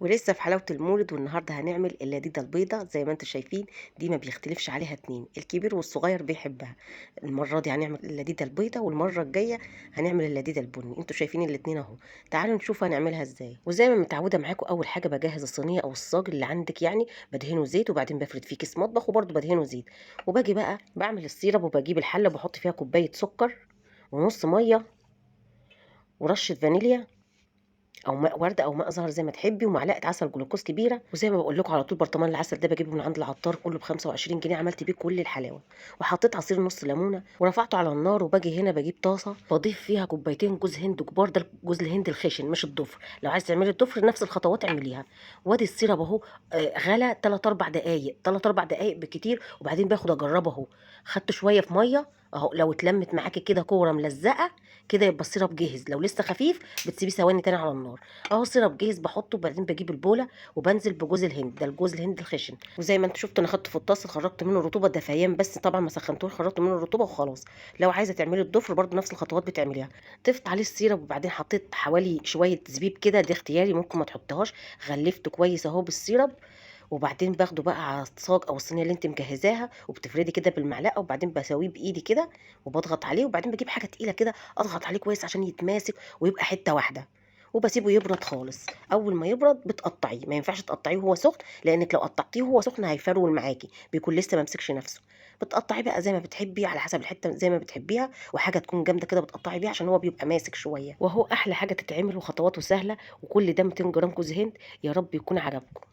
ولسه في حلاوة المولد، والنهارده هنعمل اللذيذة البيضة زي ما انتم شايفين. دي ما بيختلفش عليها اتنين، الكبير والصغير بيحبها. المرة دي هنعمل اللذيذة البيضة، والمرة الجاية هنعمل اللذيذة البني. انتوا شايفين الاتنين اهو. تعالوا نشوف هنعملها ازاي. وزي ما متعودة معاكم، اول حاجة بجهز الصينية او الصاج اللي عندك يعني، بدهنه زيت وبعدين بفرد فيه كيس مطبخ وبرده بدهنه زيت. وباجي بقى بعمل السيرب، وبجيب الحلة وبحط فيها كوباية سكر ونص مية ورشة فانيليا او ماء ورد او ماء زهر زي ما تحبي، ومعلقه عسل جلوكوز كبيره. وزي ما بقول لكم على طول، برطمان العسل ده بجيبه من عند العطار، كله ب 25 جنيه. عملت بيه كل الحلاوه. وحطيت عصير نص ليمونه ورفعته على النار. وباجي هنا بجيب طاسه بضيف فيها كوبايتين جوز هند كبار، ده جوز الهند الخشن مش الضفر. لو عايز تعملي الضفر نفس الخطوات اعمليها. وادي السيرب اهو. غلى 3 4 دقائق، 3 4 دقائق بالكتير. وبعدين باخد اجربه اهو. خدت شويه في ميه اهو. لو اتلمت معاكي كده كوره ملزقه كده يبقى السيرب جاهز. لو لسه خفيف بتسيبيه ثواني تاني على النار. اهو سيرب جاهز بحطه. وبعدين بجيب البوله وبنزل بجوز الهند، ده الجوز الهند الخشن. وزي ما انتوا شفتوا انا خدته في الطاسه، خرجت منه الرطوبه دفيان بس، طبعا ما سخنتوش، خرجت منه الرطوبه وخلاص. لو عايزه تعملي الضفر برضو نفس الخطوات بتعمليها. ضفت عليه السيرب، وبعدين حطيت حوالي شويه زبيب كده، دي اختياري ممكن ما تحطهاش. غلفته كويس اهو بالسيرب. وبعدين باخده بقى على الصاج او الصينيه اللي انت مجهزاها، وبتفردي كده بالمعلقه. وبعدين بسويه بايدي كده وبضغط عليه. وبعدين بجيب حاجه تقيله كده اضغط عليه كويس عشان يتماسك ويبقى حته واحده. وبسيبه يبرد خالص. اول ما يبرد بتقطعيه، ما ينفعش تقطعيه وهو سخن، لانك لو قطعتيه وهو سخن هيفرول معاكي، بيكون لسه ما مسكش نفسه. بتقطعيه بقى زي ما بتحبي، على حسب الحته زي ما بتحبيها. وحاجه تكون جامده كده بتقطعي بيها عشان هو بيبقى ماسك شويه. وهو احلى حاجه تتعمل وخطواته سهله. وكل ده 200 جرام جوز هند. يا رب يكون عجبكم.